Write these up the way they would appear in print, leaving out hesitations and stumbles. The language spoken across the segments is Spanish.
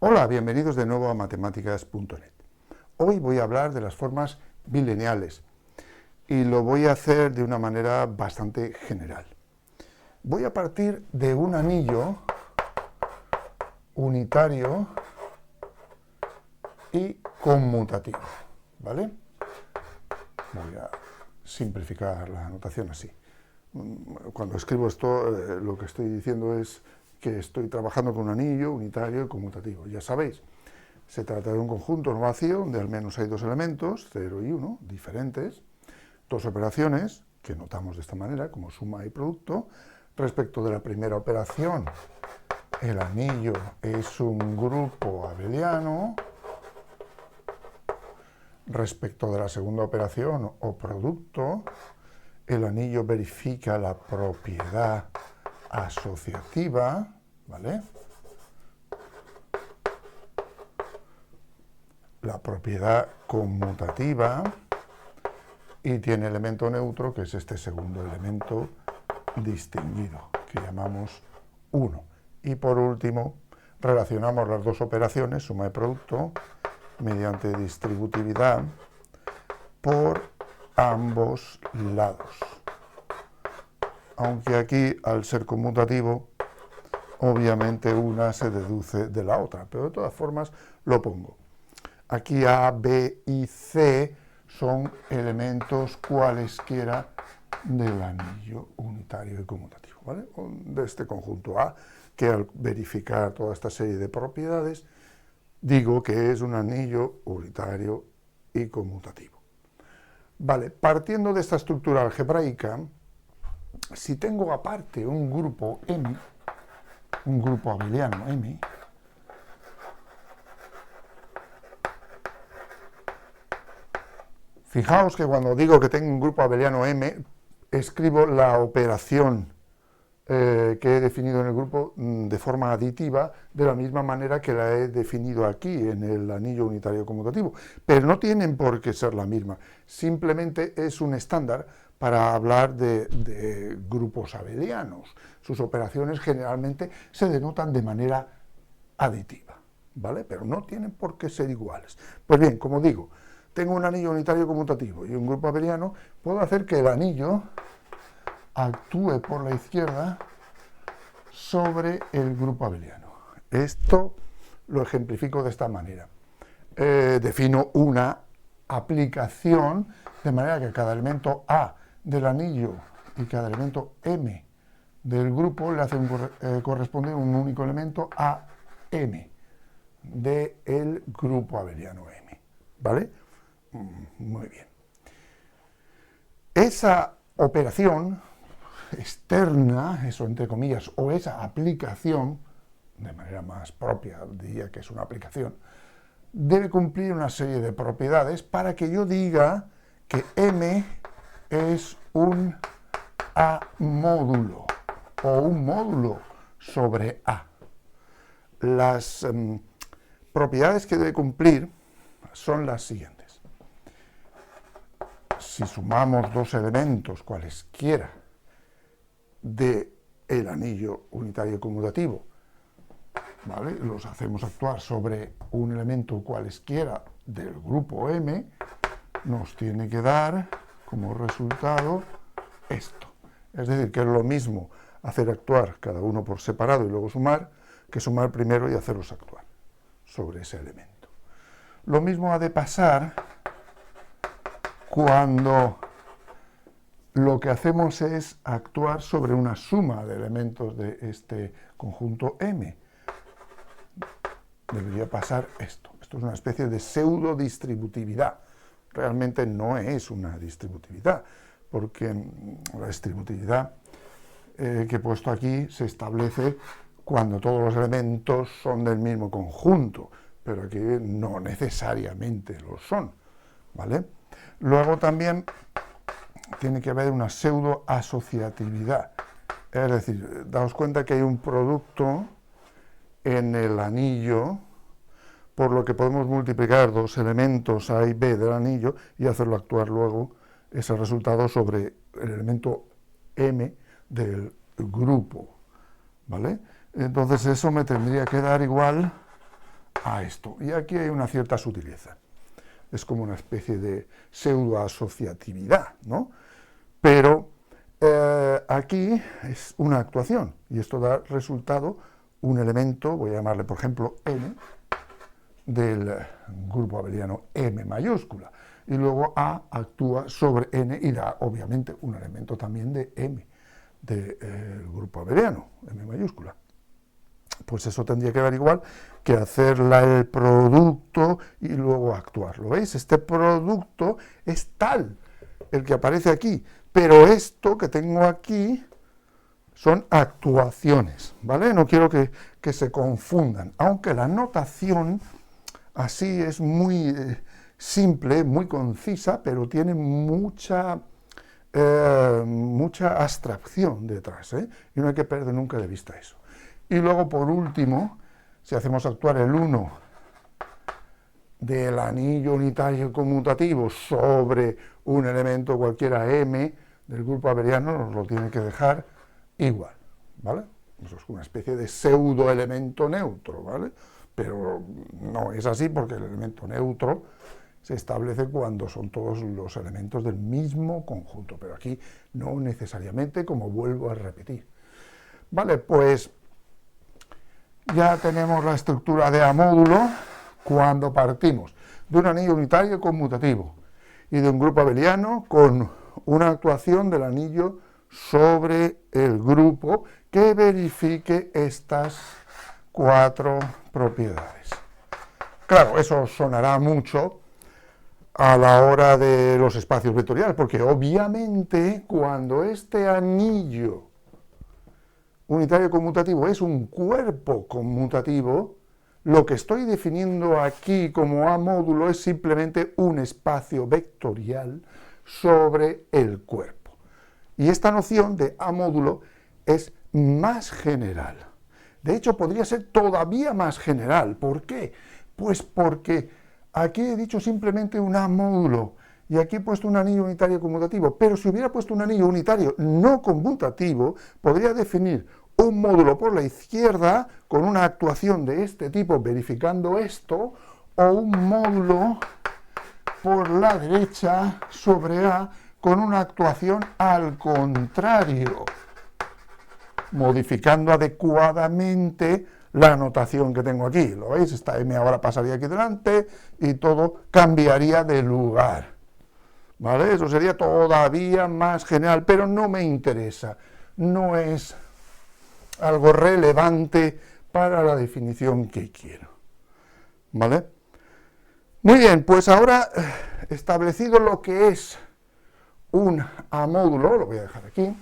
Hola, bienvenidos de nuevo a matemáticas.net. Hoy voy a hablar de las formas bilineales y lo voy a hacer de una manera bastante general. Voy a partir de un anillo unitario y conmutativo, ¿vale? Voy a simplificar la notación así. Cuando escribo esto, lo que estoy diciendo es que estoy trabajando con un anillo unitario y conmutativo. Ya sabéis, se trata de un conjunto no vacío donde al menos hay dos elementos, 0 y 1, diferentes, dos operaciones que notamos de esta manera, como suma y producto. Respecto de la primera operación, el anillo es un grupo abeliano. Respecto de la segunda operación o producto, el anillo verifica la propiedad asociativa, ¿vale? La propiedad conmutativa y tiene elemento neutro, que es este segundo elemento distinguido, que llamamos 1. Y por último, relacionamos las dos operaciones, suma y producto, mediante distributividad por ambos lados. Aunque aquí, al ser conmutativo, obviamente una se deduce de la otra, pero de todas formas lo pongo. Aquí A, B y C son elementos cualesquiera del anillo unitario y conmutativo, ¿vale? De este conjunto A, que al verificar toda esta serie de propiedades, digo que es un anillo unitario y conmutativo. Vale, partiendo de esta estructura algebraica, si tengo aparte un grupo M, un grupo abeliano M, fijaos que cuando digo que tengo un grupo abeliano M, escribo la operación que he definido en el grupo de forma aditiva, de la misma manera que la he definido aquí en el anillo unitario conmutativo, pero no tienen por qué ser la misma, simplemente es un estándar para hablar de grupos abelianos. Sus operaciones generalmente se denotan de manera aditiva, ¿vale? Pero no tienen por qué ser iguales. Pues bien, como digo, tengo un anillo unitario conmutativo y un grupo abeliano, puedo hacer que el anillo actúe por la izquierda sobre el grupo abeliano. Esto lo ejemplifico de esta manera. Defino una aplicación de manera que cada elemento A del anillo y cada elemento M del grupo le hace corresponde un único elemento a M del grupo abeliano M. ¿Vale? Muy bien. Esa operación externa, eso entre comillas, o esa aplicación, de manera más propia diría que es una aplicación, debe cumplir una serie de propiedades para que yo diga que M es un A módulo o un módulo sobre A. Las propiedades que debe cumplir son las siguientes. Si sumamos dos elementos cualesquiera del anillo unitario conmutativo, ¿vale? Los hacemos actuar sobre un elemento cualesquiera del grupo M, nos tiene que dar como resultado esto. Es decir, que es lo mismo hacer actuar cada uno por separado y luego sumar, que sumar primero y hacerlos actuar sobre ese elemento. Lo mismo ha de pasar cuando lo que hacemos es actuar sobre una suma de elementos de este conjunto M. Debería pasar esto. Esto es una especie de pseudo-distributividad. Realmente no es una distributividad, porque la distributividad que he puesto aquí se establece cuando todos los elementos son del mismo conjunto, pero aquí no necesariamente lo son, ¿vale? Luego también tiene que haber una pseudo-asociatividad, es decir, daos cuenta que hay un producto en el anillo, por lo que podemos multiplicar dos elementos A y B del anillo y hacerlo actuar luego ese resultado sobre el elemento M del grupo, ¿vale? Entonces eso me tendría que dar igual a esto. Y aquí hay una cierta sutileza. Es como una especie de pseudoasociatividad, ¿no? Pero aquí es una actuación, y esto da resultado un elemento, voy a llamarle por ejemplo n, del grupo abeliano M mayúscula, y luego A actúa sobre n y da obviamente un elemento también de M, del grupo abeliano, M mayúscula. Pues eso tendría que dar igual que hacer el producto y luego actuar. ¿Lo veis? Este producto es tal, el que aparece aquí, pero esto que tengo aquí son actuaciones, ¿vale? No quiero que se confundan, aunque la notación así es muy simple, muy concisa, pero tiene mucha abstracción detrás, ¿eh? Y no hay que perder nunca de vista eso. Y luego, por último, si hacemos actuar el 1 del anillo unitario conmutativo sobre un elemento cualquiera M del grupo abeliano, nos lo tiene que dejar igual, ¿vale? Eso es una especie de pseudoelemento neutro, ¿vale? Pero no es así, porque el elemento neutro se establece cuando son todos los elementos del mismo conjunto, pero aquí no necesariamente, como vuelvo a repetir. Vale, pues ya tenemos la estructura de A módulo cuando partimos de un anillo unitario conmutativo y de un grupo abeliano con una actuación del anillo sobre el grupo que verifique estas 4 propiedades. Claro, eso sonará mucho a la hora de los espacios vectoriales, porque obviamente cuando este anillo unitario conmutativo es un cuerpo conmutativo, lo que estoy definiendo aquí como A módulo es simplemente un espacio vectorial sobre el cuerpo. Y esta noción de A módulo es más general. De hecho, podría ser todavía más general. ¿Por qué? Pues porque aquí he dicho simplemente un A módulo y aquí he puesto un anillo unitario conmutativo, pero si hubiera puesto un anillo unitario no conmutativo, podría definir un módulo por la izquierda con una actuación de este tipo verificando esto, o un módulo por la derecha sobre A con una actuación al contrario, modificando adecuadamente la notación que tengo aquí. ¿Lo veis? Esta M ahora pasaría aquí delante y todo cambiaría de lugar. ¿Vale? Eso sería todavía más general, pero no me interesa. No es algo relevante para la definición que quiero. ¿Vale? Muy bien, pues ahora establecido lo que es un A módulo, lo voy a dejar aquí,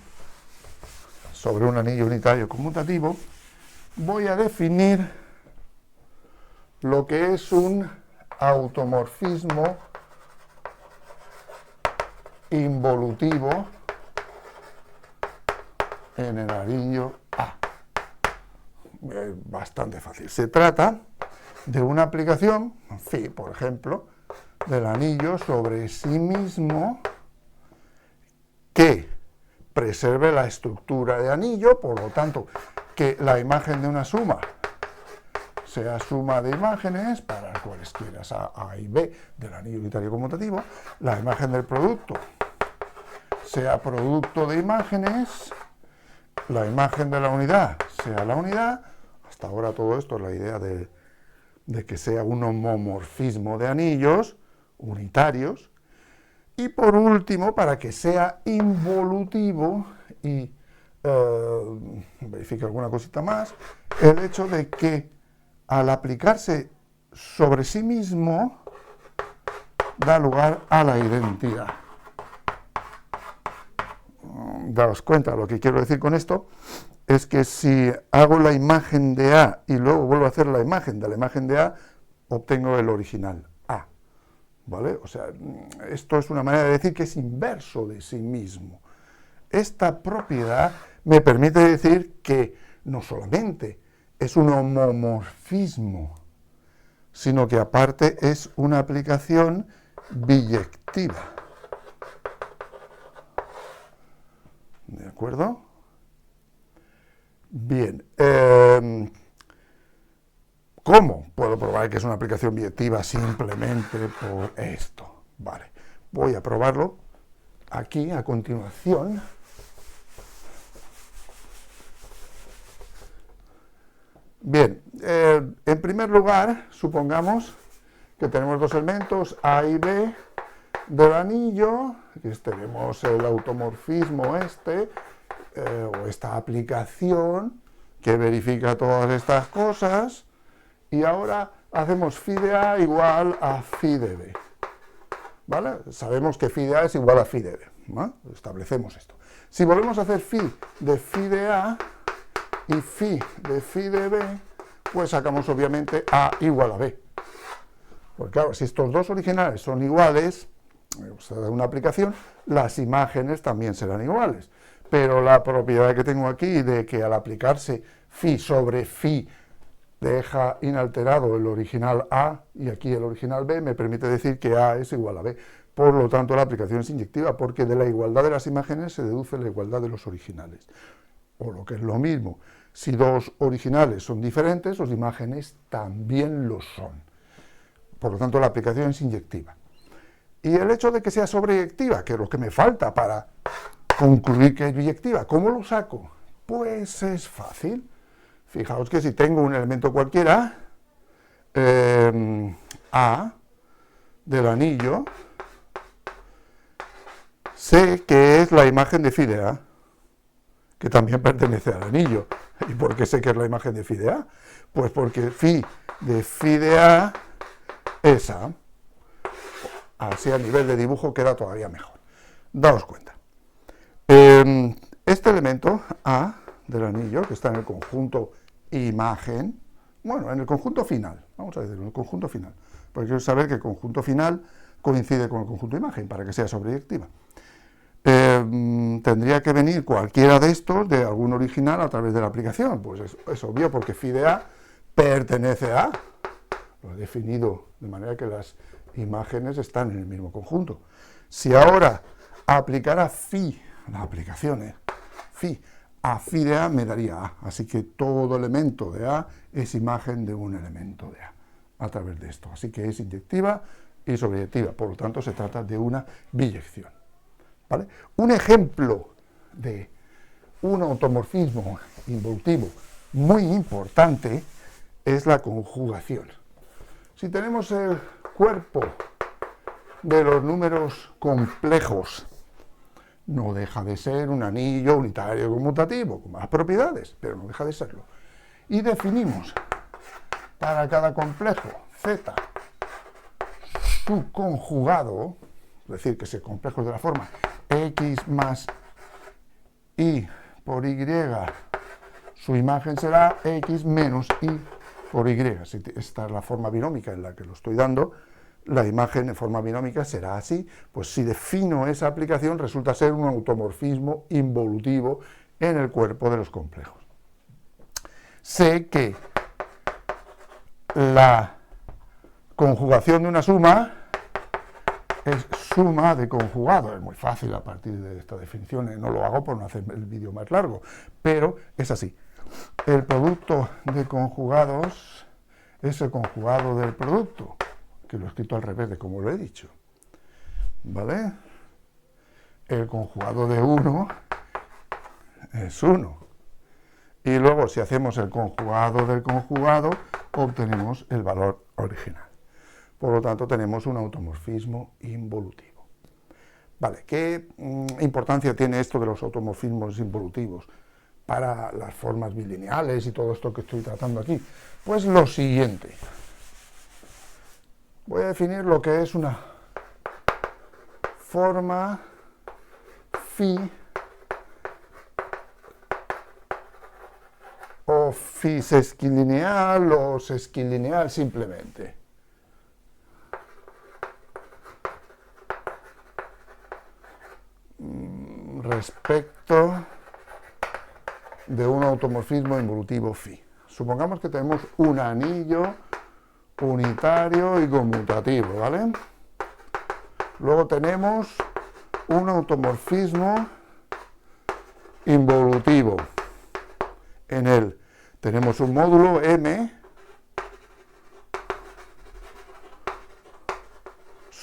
sobre un anillo unitario conmutativo, voy a definir lo que es un automorfismo involutivo en el anillo A. Bastante fácil. Se trata de una aplicación, phi, por ejemplo, del anillo sobre sí mismo que preserve la estructura de anillo, por lo tanto, que la imagen de una suma sea suma de imágenes para cualesquiera A y B del anillo unitario conmutativo, la imagen del producto sea producto de imágenes, la imagen de la unidad sea la unidad. Hasta ahora todo esto es la idea de que sea un homomorfismo de anillos unitarios. Y por último, para que sea involutivo y verifique alguna cosita más, el hecho de que al aplicarse sobre sí mismo da lugar a la identidad. Daos cuenta, lo que quiero decir con esto es que si hago la imagen de A y luego vuelvo a hacer la imagen de A, obtengo el original A, ¿vale? O sea, esto es una manera de decir que es inverso de sí mismo. Esta propiedad me permite decir que no solamente es un homomorfismo, sino que aparte es una aplicación biyectiva. ¿De acuerdo? Bien. ¿Cómo puedo probar que es una aplicación biyectiva? Simplemente por esto. Vale, voy a probarlo aquí a continuación. Bien, en primer lugar, supongamos que tenemos dos elementos, A y B, del anillo, aquí tenemos el automorfismo o esta aplicación que verifica todas estas cosas, y ahora hacemos phi de A igual a phi de B. ¿Vale? Sabemos que phi de A es igual a phi de B, ¿no? Establecemos esto. Si volvemos a hacer phi de A y phi de B, pues sacamos obviamente A igual a B. Porque claro, si estos dos originales son iguales, se da una aplicación, las imágenes también serán iguales. Pero la propiedad que tengo aquí de que al aplicarse phi sobre phi deja inalterado el original A y aquí el original B, me permite decir que A es igual a B. Por lo tanto, la aplicación es inyectiva, porque de la igualdad de las imágenes se deduce la igualdad de los originales. O lo que es lo mismo, si dos originales son diferentes, las imágenes también lo son. Por lo tanto, la aplicación es inyectiva. Y el hecho de que sea sobreyectiva, que es lo que me falta para concluir que es biyectiva, ¿cómo lo saco? Pues es fácil. Fijaos que si tengo un elemento cualquiera, A del anillo, sé que es la imagen de phi de A, que también pertenece al anillo. ¿Y por qué sé que es la imagen de phi de A? Pues porque phi de A es A. Así a nivel de dibujo queda todavía mejor. Daos cuenta. Este elemento A del anillo, que está en el conjunto imagen, bueno, en el conjunto final, vamos a decirlo, en el conjunto final, porque quiero saber que el conjunto final coincide con el conjunto imagen para que sea sobreyectiva. Tendría que venir cualquiera de estos de algún original a través de la aplicación, pues es obvio, porque phi de A pertenece a A. Lo he definido de manera que las imágenes están en el mismo conjunto. Si ahora aplicara phi, la aplicación phi, a phi de A me daría A, así que todo elemento de A es imagen de un elemento de A través de esto, así que es inyectiva y sobreyectiva, por lo tanto se trata de una biyección. ¿Vale? Un ejemplo de un automorfismo involutivo muy importante es la conjugación. Si tenemos el cuerpo de los números complejos, no deja de ser un anillo unitario conmutativo, con más propiedades, pero no deja de serlo. Y definimos para cada complejo z su conjugado, es decir, que ese complejo es de la forma x más y por y, su imagen será x menos y por y. Si esta es la forma binómica en la que lo estoy dando, la imagen en forma binómica será así. Pues si defino esa aplicación, resulta ser un automorfismo involutivo en el cuerpo de los complejos. Sé que la conjugación de una suma es suma de conjugado. Es muy fácil a partir de esta definición, no lo hago por no hacer el vídeo más largo, pero es así. El producto de conjugados es el conjugado del producto, que lo he escrito al revés de como lo he dicho. ¿Vale? El conjugado de 1 es 1. Y luego, si hacemos el conjugado del conjugado, obtenemos el valor original. Por lo tanto, tenemos un automorfismo involutivo. Vale, ¿qué importancia tiene esto de los automorfismos involutivos para las formas bilineales y todo esto que estoy tratando aquí? Pues lo siguiente. Voy a definir lo que es una forma phi o phi sesquilineal o sesquilineal simplemente. Respecto de un automorfismo involutivo phi. Supongamos que tenemos un anillo unitario y conmutativo, ¿vale? Luego tenemos un automorfismo involutivo. En él tenemos un módulo M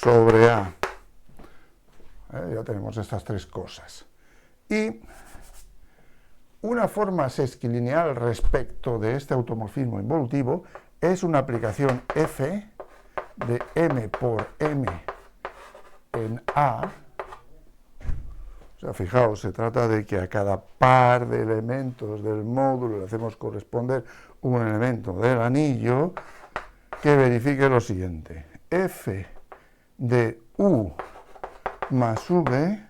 sobre A. Ya tenemos estas tres cosas. Y una forma sesquilineal respecto de este automorfismo involutivo es una aplicación f de m por m en A. O sea, fijaos, se trata de que a cada par de elementos del módulo le hacemos corresponder un elemento del anillo que verifique lo siguiente. F de U más V,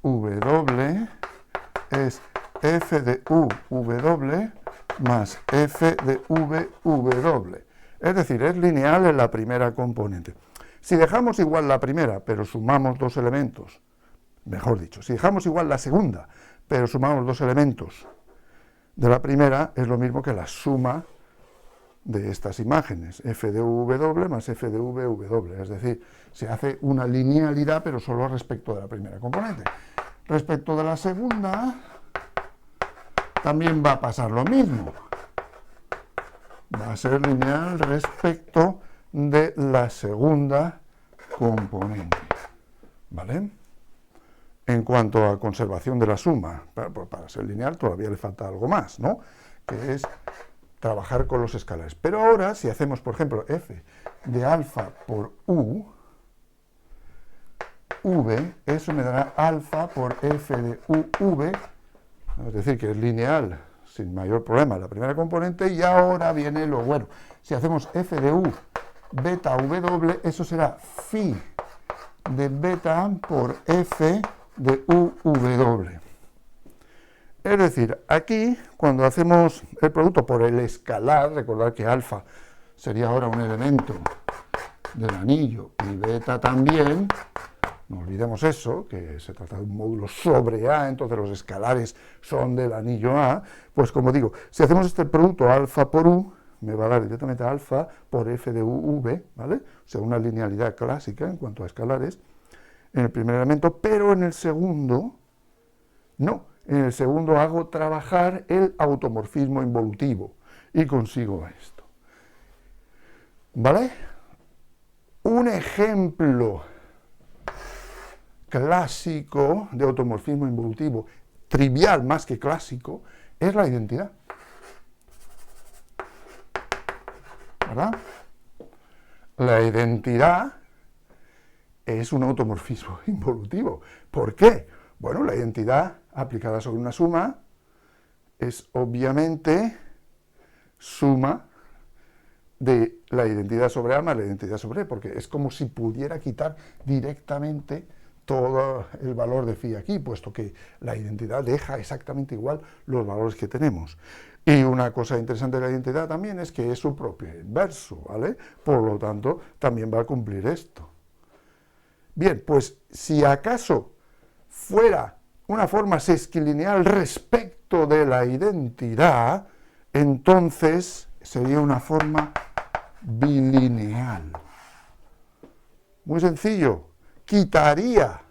W, es F de U, W, más F de V, W. Es decir, es lineal en la primera componente. Si dejamos igual la primera, pero sumamos dos elementos, mejor dicho, si dejamos igual la segunda, pero sumamos dos elementos de la primera, es lo mismo que la suma de estas imágenes, f de w más f de v, es decir, se hace una linealidad, pero solo respecto de la primera componente. Respecto de la segunda, también va a pasar lo mismo. Va a ser lineal respecto de la segunda componente, ¿vale? En cuanto a conservación de la suma, para ser lineal todavía le falta algo más, ¿no? Que es trabajar con los escalares. Pero ahora, si hacemos, por ejemplo, f de alfa por u, v, eso me dará alfa por f de uv, es decir, que es lineal sin mayor problema la primera componente, y ahora viene lo bueno. Si hacemos f de u beta w, eso será phi de beta por f de uw. Es decir, aquí, cuando hacemos el producto por el escalar, recordad que alfa sería ahora un elemento del anillo y beta también, no olvidemos eso, que se trata de un módulo sobre A, entonces los escalares son del anillo A, pues como digo, si hacemos este producto alfa por u, me va a dar directamente alfa por f de uv, ¿vale? O sea, una linealidad clásica en cuanto a escalares en el primer elemento, pero en el segundo, no. En el segundo hago trabajar el automorfismo involutivo y consigo esto. ¿Vale? Un ejemplo clásico de automorfismo involutivo, trivial más que clásico, es la identidad. ¿Verdad? La identidad es un automorfismo involutivo. ¿Por qué? Bueno, la identidad aplicada sobre una suma es obviamente suma de la identidad sobre A más la identidad sobre E, porque es como si pudiera quitar directamente todo el valor de phi aquí, puesto que la identidad deja exactamente igual los valores que tenemos. Y una cosa interesante de la identidad también es que es su propio inverso, ¿vale? Por lo tanto, también va a cumplir esto. Bien, pues si acaso fuera una forma sesquilineal respecto de la identidad, entonces sería una forma bilineal. Muy sencillo, quitaría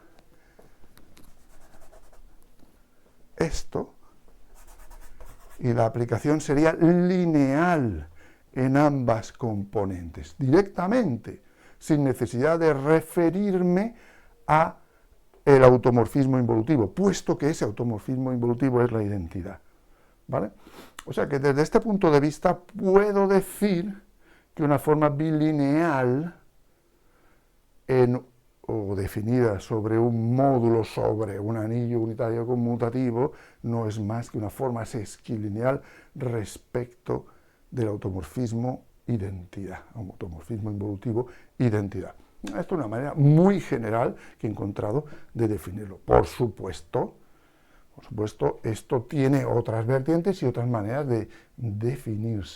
esto y la aplicación sería lineal en ambas componentes, directamente, sin necesidad de referirme a el automorfismo involutivo, puesto que ese automorfismo involutivo es la identidad, ¿vale? O sea que desde este punto de vista puedo decir que una forma bilineal o definida sobre un módulo sobre un anillo unitario conmutativo no es más que una forma sesquilineal respecto del automorfismo identidad, automorfismo involutivo identidad. Esto es una manera muy general que he encontrado de definirlo. Por supuesto, esto tiene otras vertientes y otras maneras de definirse.